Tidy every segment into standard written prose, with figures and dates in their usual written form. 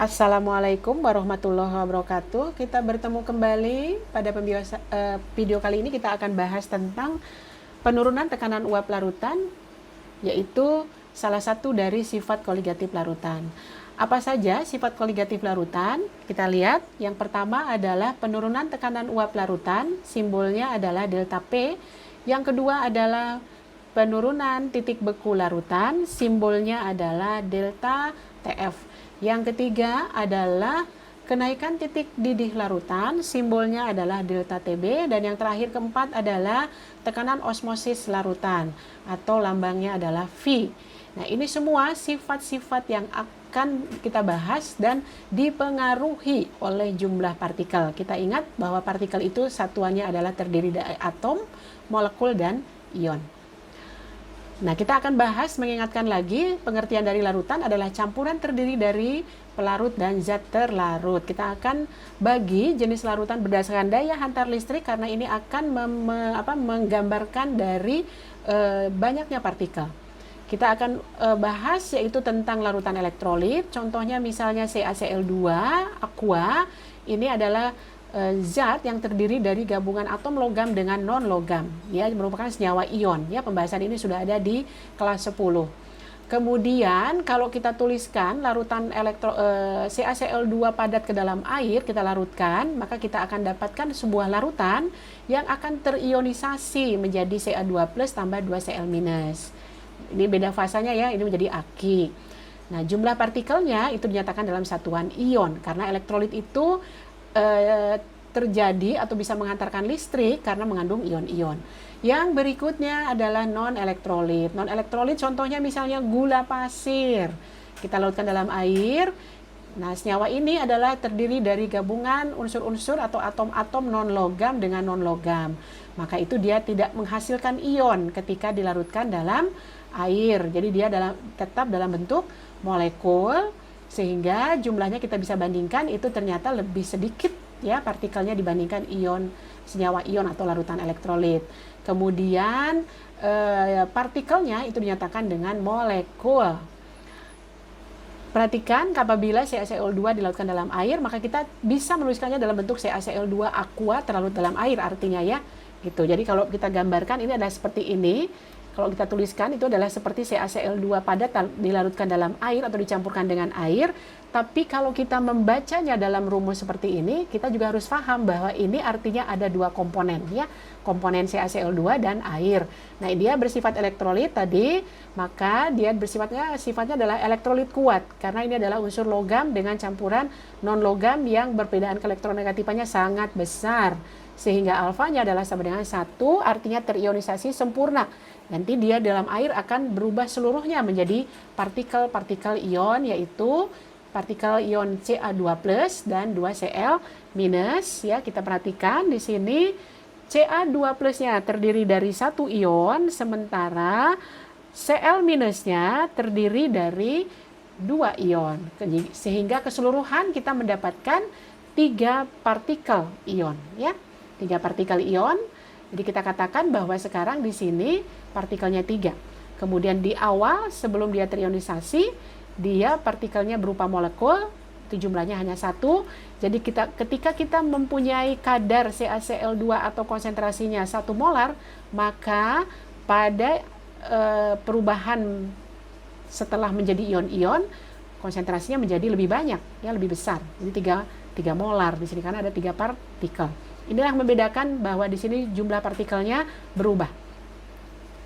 Assalamualaikum warahmatullahi wabarakatuh. Kita bertemu kembali pada video kali ini. Kita akan bahas tentang penurunan tekanan uap larutan, yaitu salah satu dari sifat koligatif larutan. Apa saja sifat koligatif larutan? Kita lihat. Yang pertama adalah penurunan tekanan uap larutan, simbolnya adalah delta P. Yang kedua adalah penurunan titik beku larutan, simbolnya adalah delta TF. Yang ketiga adalah kenaikan titik didih larutan, simbolnya adalah delta TB. Dan yang terakhir keempat adalah tekanan osmosis larutan atau lambangnya adalah V. Nah, ini semua sifat-sifat yang akan kita bahas dan dipengaruhi oleh jumlah partikel. Kita ingat bahwa partikel itu satuannya adalah terdiri dari atom, molekul, dan ion. Nah, kita akan bahas, mengingatkan lagi, pengertian dari larutan adalah campuran terdiri dari pelarut dan zat terlarut. Kita akan bagi jenis larutan berdasarkan daya hantar listrik karena ini akan menggambarkan dari banyaknya partikel. Kita akan bahas yaitu tentang larutan elektrolit, contohnya misalnya CaCl2, aqua. Ini adalah zat yang terdiri dari gabungan atom logam dengan non logam, ya, merupakan senyawa ion. Ya, pembahasan ini sudah ada di kelas 10. Kemudian kalau kita tuliskan larutan CaCl2 padat ke dalam air, kita larutkan, maka kita akan dapatkan sebuah larutan yang akan terionisasi menjadi Ca2+ tambah 2Cl-. Ini beda fasanya ya, ini menjadi aki. Nah, jumlah partikelnya itu dinyatakan dalam satuan ion karena elektrolit itu terjadi atau bisa menghantarkan listrik karena mengandung ion-ion. Yang berikutnya adalah non-elektrolit. Non-elektrolit contohnya misalnya gula pasir. Kita larutkan dalam air. Nah, senyawa ini adalah terdiri dari gabungan unsur-unsur atau atom-atom non-logam dengan non-logam. Maka itu dia tidak menghasilkan ion ketika dilarutkan dalam air. Jadi dia tetap dalam bentuk molekul, sehingga jumlahnya kita bisa bandingkan itu ternyata lebih sedikit ya partikelnya dibandingkan ion, senyawa ion atau larutan elektrolit. Kemudian partikelnya itu dinyatakan dengan molekul. Perhatikan, apabila CaCl2 dilarutkan dalam air, maka kita bisa menuliskannya dalam bentuk CaCl2 aqua terlarut dalam air artinya ya. Gitu. Jadi kalau kita gambarkan ini adalah seperti ini. Kalau kita tuliskan itu adalah seperti CaCl2 padat dilarutkan dalam air atau dicampurkan dengan air. Tapi kalau kita membacanya dalam rumus seperti ini, kita juga harus paham bahwa ini artinya ada dua komponen ya, komponen CaCl2 dan air. Nah, dia bersifat elektrolit tadi, maka dia sifatnya adalah elektrolit kuat karena ini adalah unsur logam dengan campuran non logam yang perbedaan keelektronegatifannya sangat besar. Sehingga alfanya adalah sama dengan 1, artinya terionisasi sempurna. Nanti dia dalam air akan berubah seluruhnya menjadi partikel-partikel ion, yaitu partikel ion Ca2+ dan 2Cl-. Ya, kita perhatikan di sini Ca2+-nya terdiri dari 1 ion, sementara Cl-nya terdiri dari 2 ion. Sehingga keseluruhan kita mendapatkan 3 partikel ion ya. 3 partikel ion. Jadi kita katakan bahwa sekarang di sini partikelnya 3. Kemudian di awal sebelum dia terionisasi, dia partikelnya berupa molekul, itu jumlahnya hanya 1. Jadi ketika kita mempunyai kadar CaCl2 atau konsentrasinya 1 molar, maka pada perubahan setelah menjadi ion-ion, konsentrasinya menjadi lebih banyak, ya, lebih besar. Jadi 3 molar di sini karena ada 3 partikel. Inilah yang membedakan bahwa di sini jumlah partikelnya berubah.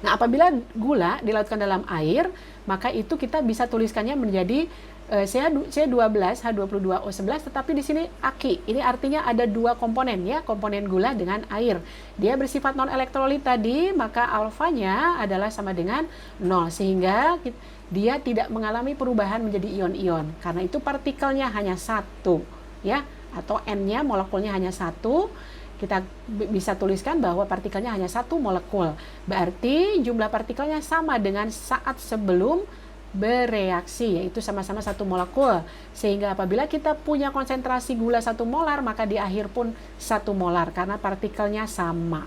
Nah, apabila gula dilarutkan dalam air, maka itu kita bisa tuliskannya menjadi C12H22O11, tetapi di sini aki. Ini artinya ada 2 komponen ya, komponen gula dengan air. Dia bersifat non-elektrolit tadi, maka alfanya adalah sama dengan 0, sehingga dia tidak mengalami perubahan menjadi ion-ion. Karena itu partikelnya hanya 1 ya, atau N-nya molekulnya hanya 1. Kita bisa tuliskan bahwa partikelnya hanya 1 molekul. Berarti jumlah partikelnya sama dengan saat sebelum bereaksi, yaitu sama-sama 1 molekul. Sehingga apabila kita punya konsentrasi gula 1 molar, maka di akhir pun 1 molar karena partikelnya sama.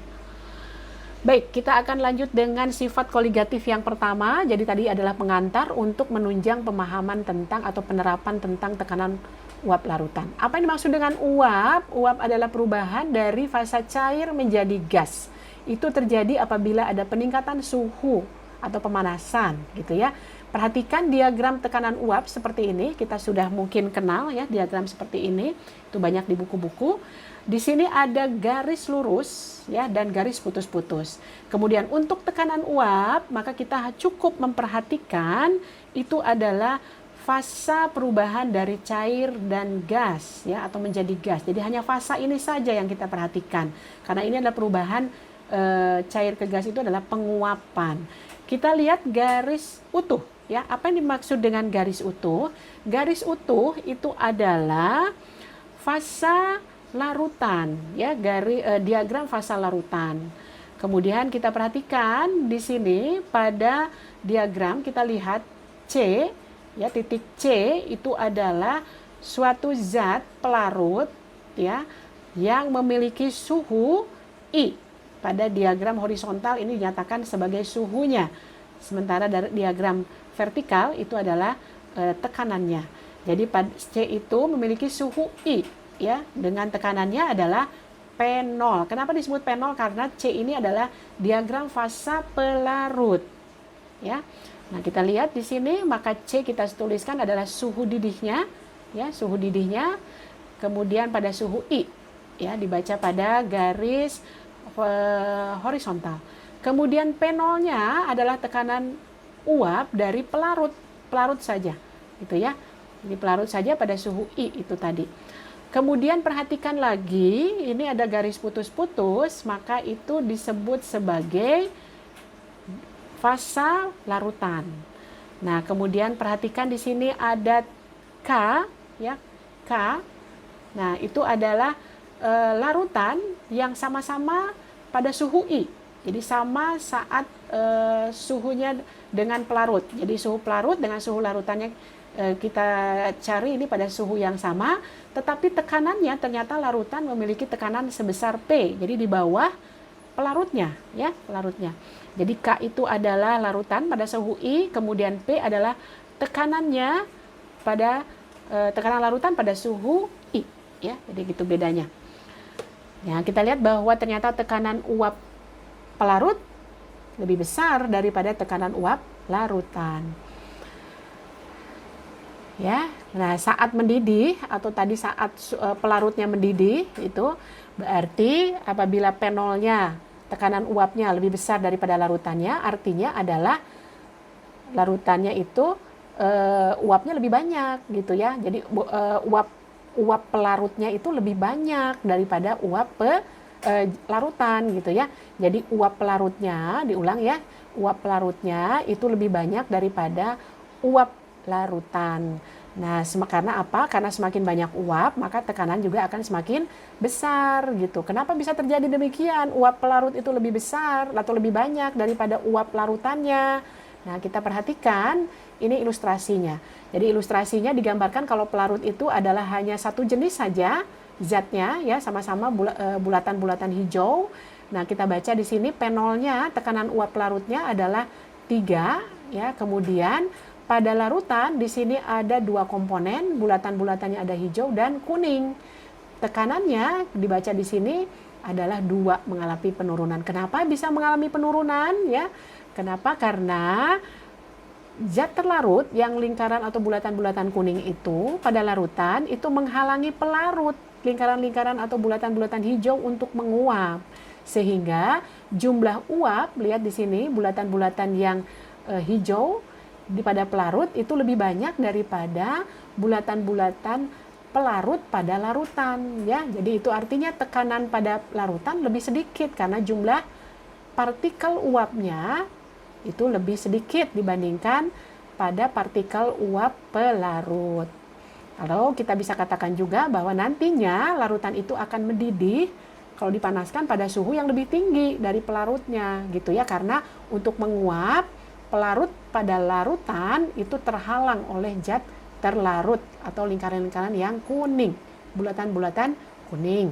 Baik, kita akan lanjut dengan sifat koligatif yang pertama. Jadi tadi adalah pengantar untuk menunjang pemahaman tentang atau penerapan tentang tekanan uap larutan. Apa yang dimaksud dengan uap? Uap adalah perubahan dari fasa cair menjadi gas. Itu terjadi apabila ada peningkatan suhu atau pemanasan, gitu ya. Perhatikan diagram tekanan uap seperti ini. Kita sudah mungkin kenal ya diagram seperti ini. Itu banyak di buku-buku. Di sini ada garis lurus ya dan garis putus-putus. Kemudian untuk tekanan uap, maka kita cukup memperhatikan itu adalah fasa perubahan dari cair dan gas ya atau menjadi gas. Jadi hanya fasa ini saja yang kita perhatikan. Karena ini adalah perubahan cair ke gas, itu adalah penguapan. Kita lihat garis utuh ya. Apa yang dimaksud dengan garis utuh? Garis utuh itu adalah fasa larutan ya, diagram fasa larutan. Kemudian kita perhatikan di sini pada diagram kita lihat C ya, titik C itu adalah suatu zat pelarut ya yang memiliki suhu I. Pada diagram horizontal ini dinyatakan sebagai suhunya. Sementara dari diagram vertikal itu adalah tekanannya. Jadi C itu memiliki suhu I ya, dengan tekanannya adalah P0. Kenapa disebut P0? Karena C ini adalah diagram fasa pelarut. Ya. Nah, kita lihat di sini, maka C kita tuliskan adalah suhu didihnya, ya, suhu didihnya. Kemudian pada suhu I, ya, dibaca pada garis horizontal. Kemudian P0-nya adalah tekanan uap dari pelarut saja, gitu ya. Ini pelarut saja pada suhu I itu tadi. Kemudian perhatikan lagi, ini ada garis putus-putus, maka itu disebut sebagai fasa larutan. Nah, kemudian perhatikan di sini ada K, ya, K. Nah, itu adalah larutan yang sama-sama pada suhu I. Jadi sama saat suhunya dengan pelarut. Jadi suhu pelarut dengan suhu larutannya kita cari ini pada suhu yang sama, tetapi tekanannya ternyata larutan memiliki tekanan sebesar P. Jadi di bawah pelarutnya, ya, pelarutnya. Jadi K itu adalah larutan pada suhu I, kemudian P adalah tekanannya pada tekanan larutan pada suhu I, ya. Jadi gitu bedanya. Ya, kita lihat bahwa ternyata tekanan uap pelarut lebih besar daripada tekanan uap larutan. Ya, nah saat mendidih atau tadi saat pelarutnya mendidih itu berarti apabila P0-nya tekanan uapnya lebih besar daripada larutannya, artinya adalah larutannya itu uapnya lebih banyak gitu ya. Jadi uap pelarutnya itu lebih banyak daripada uap larutan gitu ya. Jadi uap pelarutnya, diulang ya, uap pelarutnya itu lebih banyak daripada uap larutan. Nah, karena apa? Karena semakin banyak uap, maka tekanan juga akan semakin besar gitu. Kenapa bisa terjadi demikian? Uap pelarut itu lebih besar atau lebih banyak daripada uap larutannya. Nah, kita perhatikan ini ilustrasinya. Jadi ilustrasinya digambarkan kalau pelarut itu adalah hanya satu jenis saja zatnya ya, sama-sama bulatan-bulatan hijau. Nah, kita baca di sini P0-nya tekanan uap pelarutnya adalah 3 ya. Kemudian pada larutan di sini ada 2 komponen, bulatan-bulatannya ada hijau dan kuning. Tekanannya dibaca di sini adalah 2, mengalami penurunan. Kenapa bisa mengalami penurunan ya? Kenapa? Karena zat terlarut yang lingkaran atau bulatan-bulatan kuning itu pada larutan itu menghalangi pelarut, lingkaran-lingkaran atau bulatan-bulatan hijau untuk menguap. Sehingga jumlah uap, lihat di sini bulatan-bulatan yang hijau pada pelarut itu lebih banyak daripada bulatan-bulatan pelarut pada larutan ya. Jadi itu artinya tekanan pada larutan lebih sedikit karena jumlah partikel uapnya itu lebih sedikit dibandingkan pada partikel uap pelarut. Kalau kita bisa katakan juga bahwa nantinya larutan itu akan mendidih kalau dipanaskan pada suhu yang lebih tinggi dari pelarutnya gitu ya, karena untuk menguap pelarut pada larutan itu terhalang oleh zat terlarut atau lingkaran-lingkaran yang kuning, bulatan-bulatan kuning.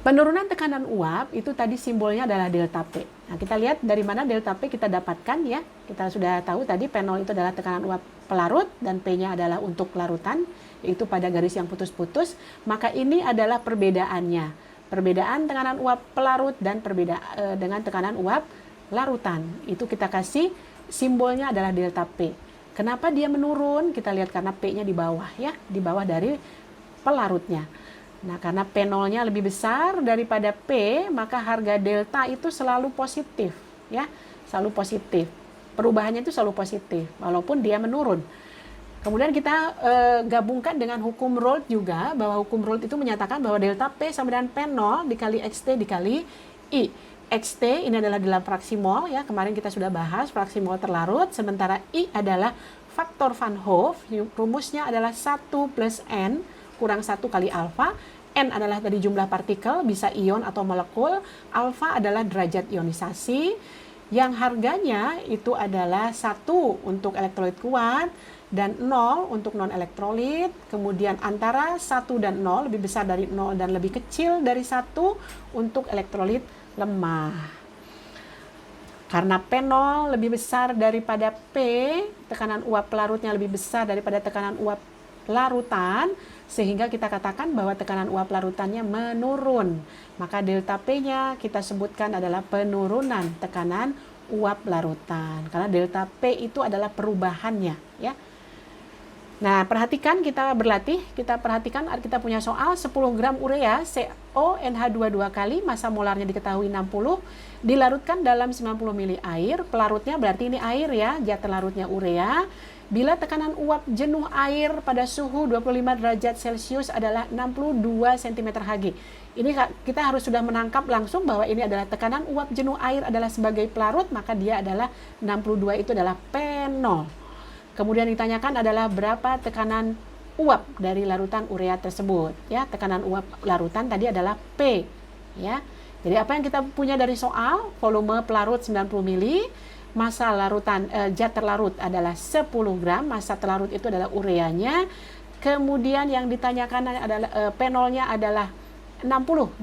Penurunan tekanan uap itu tadi simbolnya adalah delta P. Nah, kita lihat dari mana delta P kita dapatkan ya. Kita sudah tahu tadi P0 itu adalah tekanan uap pelarut dan P-nya adalah untuk larutan, yaitu pada garis yang putus-putus. Maka ini adalah perbedaannya. Perbedaan tekanan uap pelarut dan dengan tekanan uap larutan. Itu kita kasih simbolnya adalah delta P. Kenapa dia menurun? Kita lihat karena P-nya di bawah ya, di bawah dari pelarutnya. Nah, karena P0-nya lebih besar daripada P, maka harga delta itu selalu positif, ya, selalu positif. Perubahannya itu selalu positif, walaupun dia menurun. Kemudian kita gabungkan dengan hukum Raoult juga, bahwa hukum Raoult itu menyatakan bahwa delta P sama dengan P0 dikali XT dikali I. XT ini adalah dalam fraksi mol, ya, kemarin kita sudah bahas fraksi mol terlarut, sementara I adalah faktor Van Hoff, rumusnya adalah 1 plus N, kurang 1 kali alfa. N adalah tadi jumlah partikel, bisa ion atau molekul. Alfa adalah derajat ionisasi, yang harganya itu adalah 1 untuk elektrolit kuat dan 0 untuk non-elektrolit. Kemudian antara 1 dan 0, lebih besar dari 0 dan lebih kecil dari 1 untuk elektrolit lemah. Karena P0 lebih besar daripada P, tekanan uap pelarutnya lebih besar daripada tekanan uap larutan, sehingga kita katakan bahwa tekanan uap larutannya menurun. Maka delta P-nya kita sebutkan adalah penurunan tekanan uap larutan. Karena delta P itu adalah perubahannya, ya. Nah, perhatikan kita berlatih, kita perhatikan kita punya soal 10 gram urea CONH2 2 kali, massa molarnya diketahui 60, dilarutkan dalam 90 ml air, pelarutnya berarti ini air ya, zat larutnya urea. Bila tekanan uap jenuh air pada suhu 25 derajat Celcius adalah 62 cm Hg. Ini kita harus sudah menangkap langsung bahwa ini adalah tekanan uap jenuh air adalah sebagai pelarut, maka dia adalah 62 itu adalah P0. Kemudian ditanyakan adalah berapa tekanan uap dari larutan urea tersebut. Ya, tekanan uap larutan tadi adalah P. Ya, jadi apa yang kita punya dari soal, volume pelarut 90 ml. Massa larutan zat terlarut adalah 10 gram, massa terlarut itu adalah ureanya. Kemudian yang ditanyakan adalah P0-nya adalah 62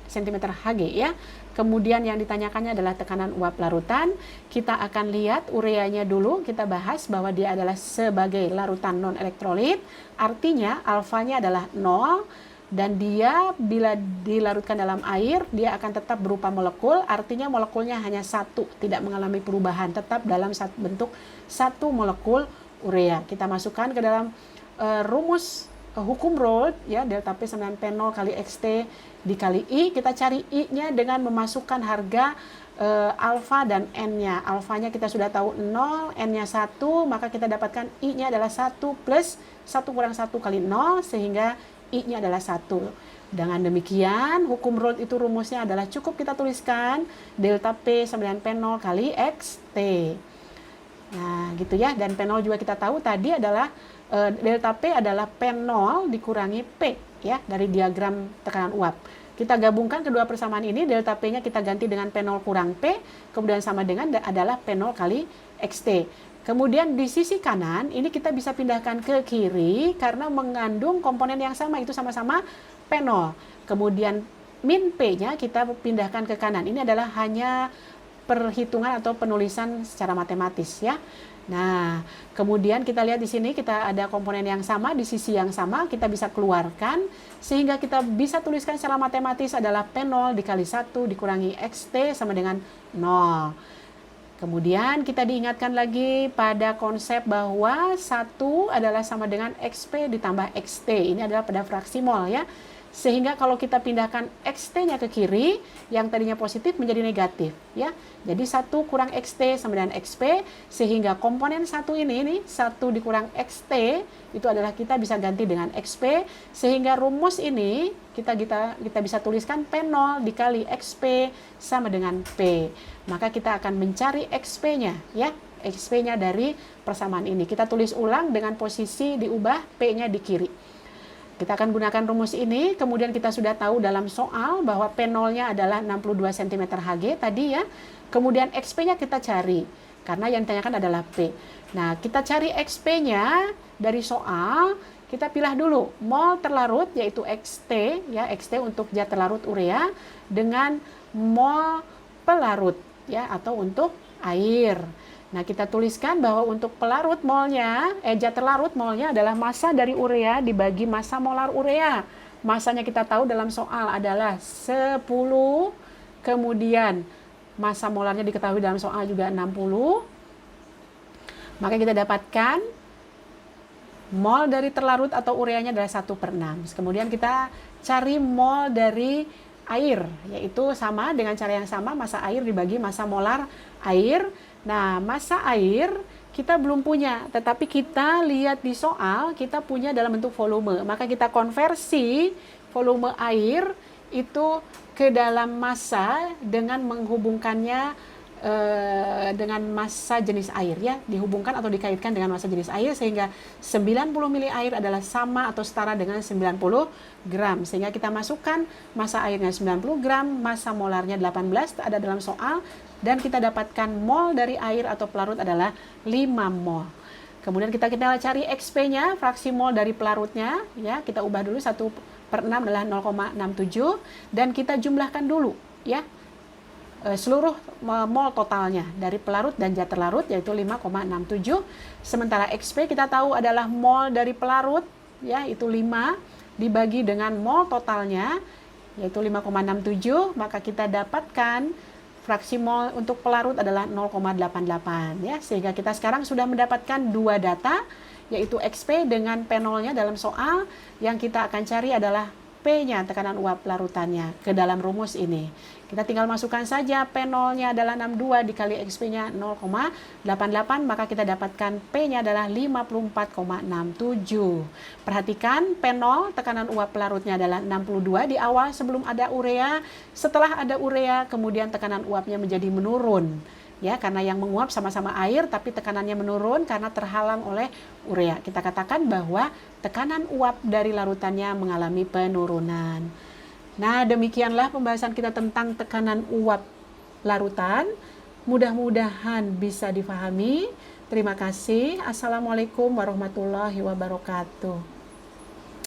cm Hg ya. Kemudian yang ditanyakannya adalah tekanan uap larutan. Kita akan lihat ureanya dulu, kita bahas bahwa dia adalah sebagai larutan non elektrolit. Artinya alfanya adalah 0. Dan dia bila dilarutkan dalam air, dia akan tetap berupa molekul, artinya molekulnya hanya 1, tidak mengalami perubahan, tetap dalam bentuk 1 molekul urea. Kita masukkan ke dalam rumus hukum Raoult, ya, delta P sama dengan P0 kali XT dikali I. Kita cari I-nya dengan memasukkan harga alfa dan N-nya. Alfanya kita sudah tahu 0, N-nya 1, maka kita dapatkan I-nya adalah 1 plus 1 kurang 1 kali 0, sehingga I-nya adalah 1. Dengan demikian, hukum Raoult itu rumusnya adalah cukup kita tuliskan delta P sama dengan P0 kali XT. Nah, gitu ya. Dan P0 juga kita tahu tadi adalah delta P adalah P0 dikurangi P, ya, dari diagram tekanan uap. Kita gabungkan kedua persamaan ini, delta P-nya kita ganti dengan P0 kurang P, kemudian sama dengan adalah P0 kali XT. Kemudian di sisi kanan, ini kita bisa pindahkan ke kiri karena mengandung komponen yang sama, itu sama-sama P0. Kemudian min P-nya kita pindahkan ke kanan. Ini adalah hanya perhitungan atau penulisan secara matematis ya. Nah, kemudian kita lihat di sini kita ada komponen yang sama, di sisi yang sama kita bisa keluarkan, sehingga kita bisa tuliskan secara matematis adalah P0 dikali 1 dikurangi XT sama dengan 0. Kemudian kita diingatkan lagi pada konsep bahwa 1 adalah sama dengan XP ditambah XT. Ini adalah pada fraksi mol ya. Sehingga kalau kita pindahkan XT-nya ke kiri, yang tadinya positif menjadi negatif ya. Jadi 1 kurang XT sama dengan XP, sehingga komponen 1 ini 1 dikurang XT itu adalah kita bisa ganti dengan XP, sehingga rumus ini kita bisa tuliskan P0 dikali XP sama dengan P. Maka kita akan mencari XP-nya ya. XP-nya dari persamaan ini. Kita tulis ulang dengan posisi diubah P-nya di kiri. Kita akan gunakan rumus ini, kemudian kita sudah tahu dalam soal bahwa P0-nya adalah 62 cm Hg tadi ya. Kemudian XP-nya kita cari, karena yang ditanyakan adalah P. Nah, kita cari XP-nya dari soal, kita pilah dulu mol terlarut yaitu XT ya, XT untuk zat terlarut urea dengan mol pelarut ya atau untuk air. Nah, kita tuliskan bahwa untuk pelarut molnya, zat terlarut molnya adalah massa dari urea dibagi massa molar urea. Masanya kita tahu dalam soal adalah 10, kemudian massa molarnya diketahui dalam soal juga 60. Maka kita dapatkan mol dari terlarut atau ureanya adalah 1/6. Kemudian kita cari mol dari air, yaitu sama dengan cara yang sama, massa air dibagi massa molar air. Nah, massa air kita belum punya, tetapi kita lihat di soal kita punya dalam bentuk volume. Maka kita konversi volume air itu ke dalam massa dengan menghubungkannya dengan massa jenis air ya, dihubungkan atau dikaitkan dengan massa jenis air sehingga 90 mili air adalah sama atau setara dengan 90 gram. Sehingga kita masukkan massa airnya 90 gram, massa molarnya 18 ada dalam soal, dan kita dapatkan mol dari air atau pelarut adalah 5 mol. Kemudian kita cari XP-nya, fraksi mol dari pelarutnya ya, kita ubah dulu 1/6 adalah 0,67 dan kita jumlahkan dulu ya. Seluruh mol totalnya dari pelarut dan zat terlarut yaitu 5,67. Sementara XP kita tahu adalah mol dari pelarut ya, itu 5 dibagi dengan mol totalnya yaitu 5,67, maka kita dapatkan fraksi mol untuk pelarut adalah 0,88 ya. Sehingga kita sekarang sudah mendapatkan dua data yaitu XP dengan P0-nya dalam soal. Yang kita akan cari adalah P-nya, tekanan uap larutannya ke dalam rumus ini. Kita tinggal masukkan saja P0-nya adalah 62 dikali XP-nya 0,88, maka kita dapatkan P-nya adalah 54,67. Perhatikan P0 tekanan uap pelarutnya adalah 62 di awal sebelum ada urea. Setelah ada urea kemudian tekanan uapnya menjadi menurun. Ya, karena yang menguap sama-sama air tapi tekanannya menurun karena terhalang oleh urea. Kita katakan bahwa tekanan uap dari larutannya mengalami penurunan. Nah, demikianlah pembahasan kita tentang tekanan uap larutan. Mudah-mudahan bisa difahami. Terima kasih. Assalamualaikum warahmatullahi wabarakatuh.